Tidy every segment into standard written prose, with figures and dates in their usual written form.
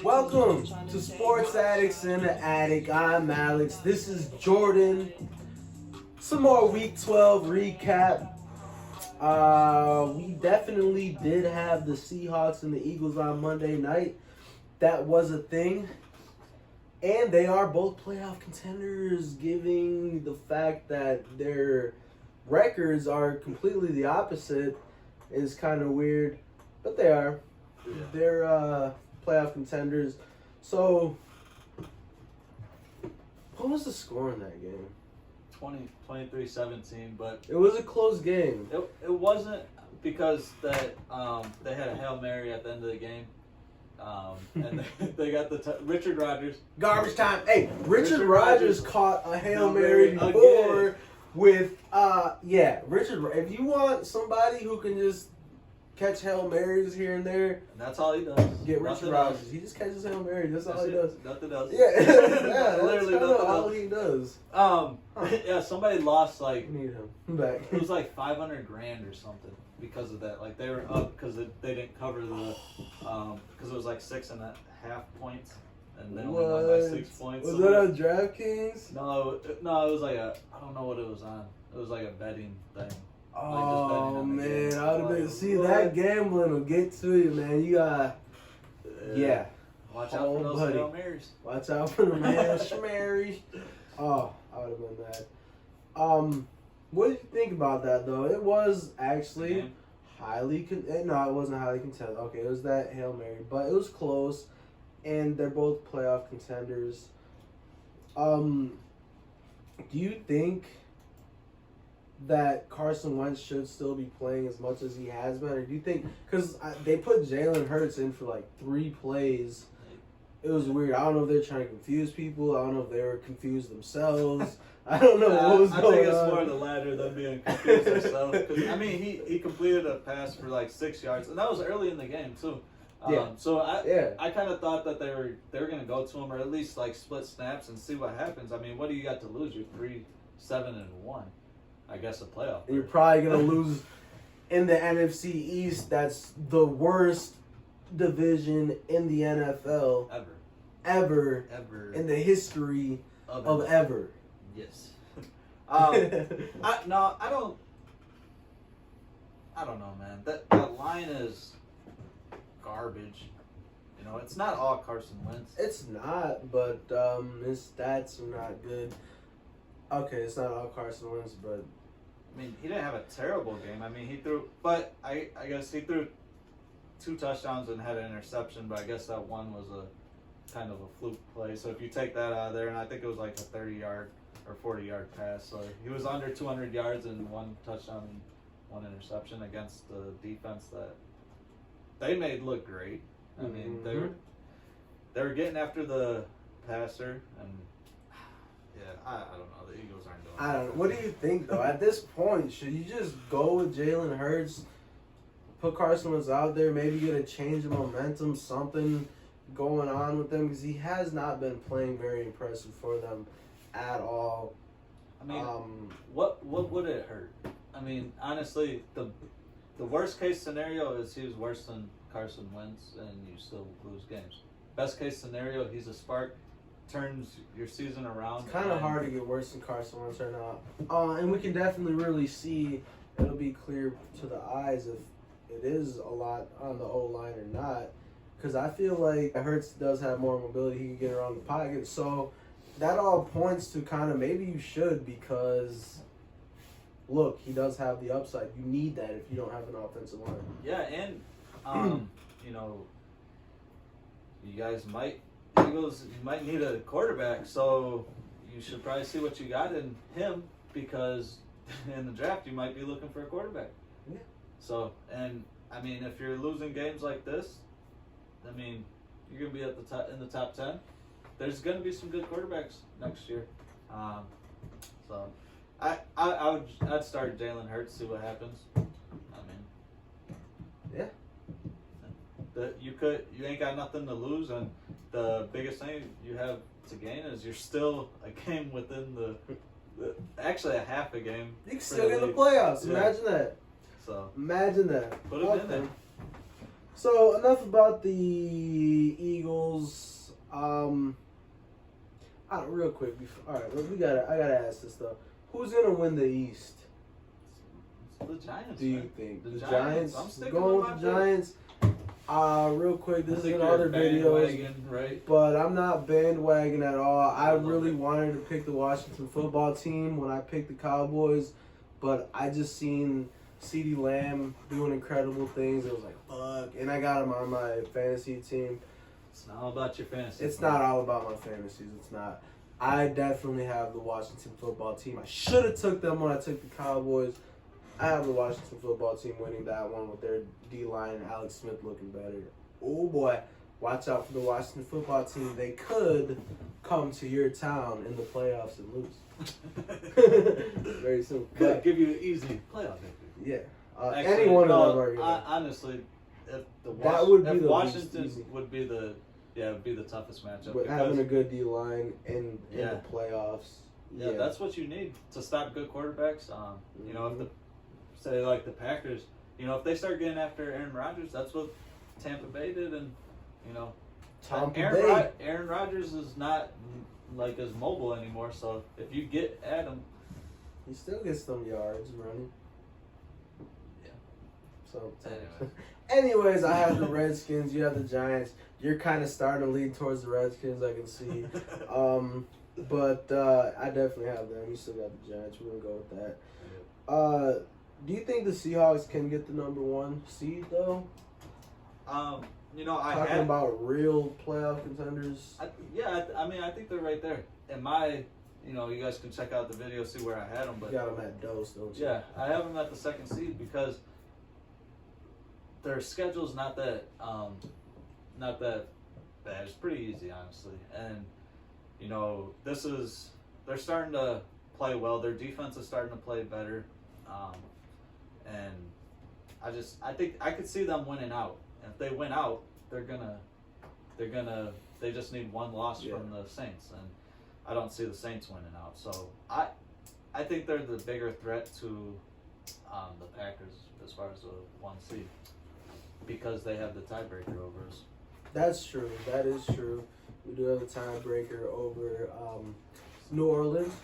Welcome to Sports Addicts in the Attic. I'm Alex. This is Jordan. Some more Week 12 recap. We definitely did have the Seahawks and the Eagles on Monday night. That was a thing. And they are both playoff contenders, giving the fact that their records are completely the opposite is kind of weird. But they are. Yeah. They're playoff contenders. So, what was the score in that game? 23-17, but it was a close game. It wasn't because that they had a Hail Mary at the end of the game. And they got Richard Rodgers. Garbage time. Hey, Richard Rodgers caught a Hail Mary before again. With, Richard. If you want somebody who can just catch Hail Marys here and there. And that's all he does. Get Richard Rodgers. He just catches Hail Marys. That's all he does. Nothing else. Yeah, that's literally all he does. Yeah, somebody lost like. Need him back. It was like $500,000 or something because of that. Like they were up because they didn't cover the because it was like 6.5 points and they only won by 6 points. Was that on DraftKings? No, it was like I don't know what it was on. It was like a betting thing. Oh man, I would have been. See, that gambling will get to you, man. You got, yeah. Watch out for those Hail Marys. Watch out for the Hail Marys. Oh, I would have been mad. What did you think about that though? It was actually highly. No, it wasn't highly contested. Okay, it was that Hail Mary, but it was close, and they're both playoff contenders. Do you think that Carson Wentz should still be playing as much as he has been? Or do you think, because they put Jalen Hurts in for like 3 plays, it was weird. I don't know if they're trying to confuse people. I don't know if they were confused themselves. I don't know what was going on. I think it's more the latter than being confused themselves. Because, I mean, he completed a pass for like 6 yards, and that was early in the game too. So I kind of thought that they were going to go to him or at least like split snaps and see what happens. I mean, what do you got to lose? You're 3-7-1. I guess a playoff. You're probably going to lose in the NFC East. That's the worst division in the NFL. Ever. In the history of ever. Yes. I don't know, man. That line is garbage. You know, it's not all Carson Wentz. It's not, but his stats are not good. Okay, it's not all Carson Wentz, but I mean, he didn't have a terrible game. I mean, he threw, but I guess he threw 2 touchdowns and had an interception, but I guess that one was a kind of a fluke play. So if you take that out of there, and I think it was like a 30-yard or 40-yard pass. So he was under 200 yards and 1 touchdown and 1 interception against the defense that they made look great. I mean, they were getting after the passer, and I don't know. The Eagles aren't doing I don't know. What do you think, though? At this point, should you just go with Jalen Hurts, put Carson Wentz out there, maybe get a change of momentum, something going on with them? Because he has not been playing very impressive for them at all. I mean, what would it hurt? I mean, honestly, the worst case scenario is he was worse than Carson Wentz and you still lose games. Best case scenario, he's a spark, turns your season around. It's kind of hard to get worse than Carson Wentz right now. And we can definitely really see, it'll be clear to the eyes if it is a lot on the O-line or not. Because I feel like Hurts does have more mobility. He can get around the pocket. So that all points to kind of maybe you should, because look, he does have the upside. You need that if you don't have an offensive line. Yeah, and you know, Eagles, you might need a quarterback, so you should probably see what you got in him, because in the draft you might be looking for a quarterback. Yeah. So, and I mean, if you're losing games like this, I mean, you're gonna be at the top in the top 10. There's gonna be some good quarterbacks next year. So, I'd start Jalen Hurts, see what happens. I mean, yeah. You ain't got nothing to lose, and the biggest thing you have to gain is you're still a game within the Actually, a half a game. You can still get in the playoffs. Yeah. Imagine that. So Imagine that. put them in there. So enough about the Eagles. Real quick. All right, I gotta ask this though. Who's gonna win the East? The Giants. Do you man. think The Giants? I'm sticking Going with with my the Giants. Real quick, this is think another you're a video, bandwagon, right? but I'm not bandwagon at all. I love really it. wanted to pick the Washington football team when I picked the Cowboys, but I just seen CeeDee Lamb doing incredible things. It was like, fuck. And I got him on my fantasy team. It's not all about your fantasy. It's not all about my fantasies. It's not. I definitely have the Washington football team. I should have took them when I took the Cowboys. I have the Washington football team winning that one with their D-line and Alex Smith looking better. Oh boy, watch out for the Washington football team. They could come to your town in the playoffs and lose. Very simple. Could But, give you an easy playoff victory. yeah. Actually, Any one no, of them are good. honestly, if That would be if the Washington least easy. would be the would be the toughest matchup. With having a good D-line in Yeah. the playoffs. Yeah, that's what you need to stop good quarterbacks. You know, if the say like the Packers, you know, if they start getting after Aaron Rodgers, that's what Tampa Bay did, and you know, Aaron Rodgers is not like as mobile anymore. So if you get at him, he still gets some yards running. Yeah. So, Anyway. anyways, I have the Redskins. You have the Giants. You're kind of starting to lean towards the Redskins, I can see. But I definitely have them. You still got the Giants. We're gonna go with that. Do you think the Seahawks can get the number 1 seed though? You know, Talking about real playoff contenders. I mean, I think they're right there. You know, you guys can check out the video, see where I had them. But You got them at dose, don't you? yeah, I have them at the 2nd seed because their schedule's not that bad. It's pretty easy, honestly. And you know, they're starting to play well. Their defense is starting to play better. And I think I could see them winning out. And if they win out, they just need one loss from the Saints, and I don't see the Saints winning out. So I think they're the bigger threat to the Packers as far as the 1 seed because they have the tiebreaker over us. That's true. That is true. We do have a tiebreaker over New Orleans.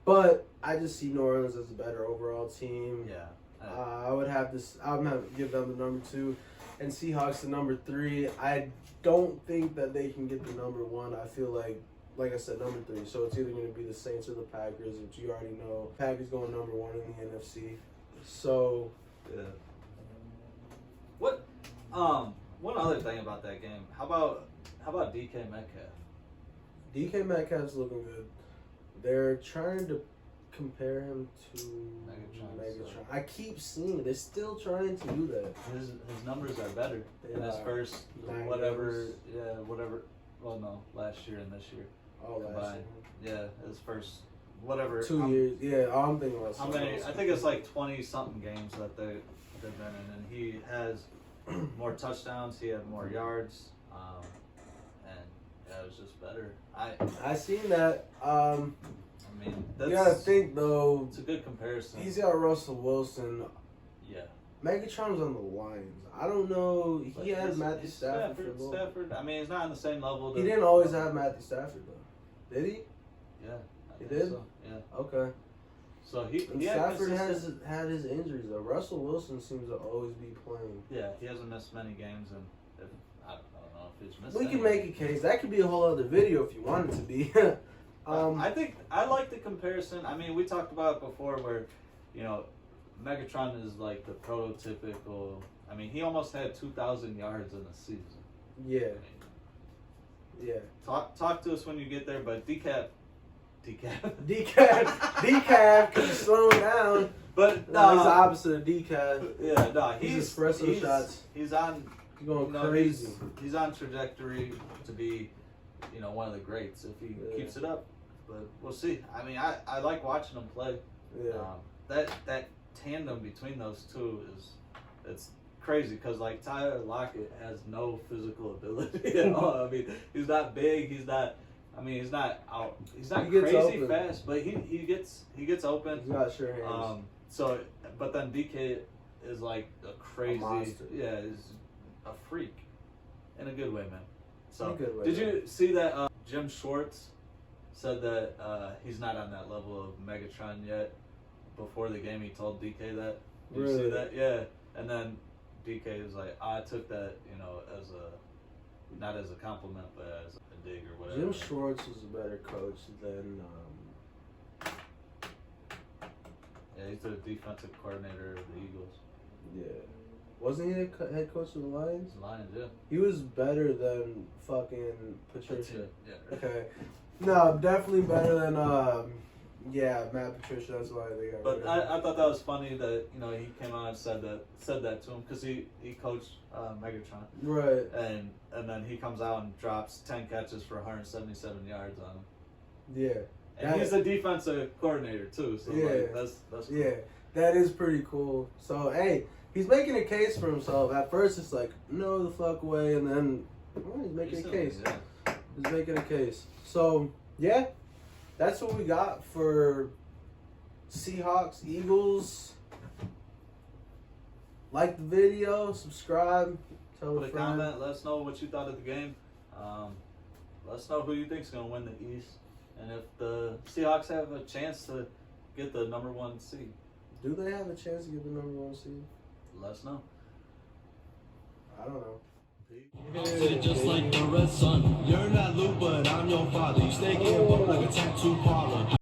But I just see New Orleans as a better overall team. Yeah. I'm gonna give them the number 2, and Seahawks the number 3. I don't think that they can get the number 1. I feel like I said, number 3. So it's either gonna be the Saints or the Packers, which you already know. Packers going number 1 in the NFC. So Yeah. One other thing about that game. How about DK Metcalf? DK Metcalf's looking good. They're trying to compare him to Megatron. I keep seeing they're still trying to do that. His numbers are better in his first 9 whatever. games. Yeah, whatever. Well, no, last year and this year. Oh, last year. Yeah, his first whatever. 2 years. Yeah, I'm thinking about How many? I think it's like 20-something games that they've been in, and he has more touchdowns. He had more yards, and yeah, it was just better. I seen that. I mean, You gotta think though. It's a good comparison. He's got Russell Wilson. Yeah. Megatron's on the Lions. I don't know. But He had it's Matthew Stafford for a little. Stafford. I mean, he's not on the same level. He didn't always have Matthew Stafford though. Did he? Yeah. I He think did? So. Yeah. Okay. So he And had Stafford consistent- had his injuries though. Russell Wilson seems to always be playing. Yeah, he hasn't missed many games, and I don't know if he's missed. We can any. make a case. That could be a whole other video if you want it to be. I think I like the comparison. I mean, we talked about it before, where you know, Megatron is like the prototypical. I mean, he almost had 2,000 yards in a season. Yeah. I mean, Yeah. talk to us when you get there, but decaf. Decaf can slow down. But No, he's the opposite of decaf. Yeah, no, He's espresso shots. He's on. He's going You know, crazy. He's on trajectory to be, you know, one of the greats if he keeps it up. But we'll see. I mean, I like watching him play. Yeah. That tandem between those two it's crazy because like Tyler Lockett has no physical ability at all. I mean, he's not big. He's not. I mean, he's not out. He's not He gets crazy open. fast, but he gets open. He's got sure hands. So, but then DK is like a crazy, monster. yeah, is a freak in a good way, man. So, In a good way, did yeah. you see that Jim Schwartz said that he's not on that level of Megatron yet? Before the game, he told DK that. Did you see Really? that? Yeah. And then DK was like, I took that, you know, as a, not as a compliment, but as a dig or whatever. Jim Schwartz was a better coach than. Yeah, he's the defensive coordinator of the Eagles. Yeah. Wasn't he the head coach of the Lions? Lions, yeah. He was better than fucking Patricia. Yeah. Okay. No, definitely better than yeah, Matt Patricia. That's why they got. But rid of him. I thought that was funny that, you know, he came out and said that to him because he coached Megatron, Right. and then he comes out and drops 10 catches for 177 yards on him. Yeah. And he's a defensive coordinator too, so Yeah. like, that's cool. Yeah, that is pretty cool. So hey, he's making a case for himself. At first, it's like no the fuck away, and then he's making a case. Yeah. He's making a case. So yeah, that's what we got for Seahawks Eagles. Like the video, subscribe, tell Put a a friend. comment. Let us know what you thought of the game. Let us know who you think's gonna win the East, and if the Seahawks have a chance to get the number 1 seed. Do they have a chance to get the number 1 seed? Let us know. I don't know. I'm sitting just like the red sun. You're not Luke, but I'm your father. You stay getting booked like a tattoo parlor.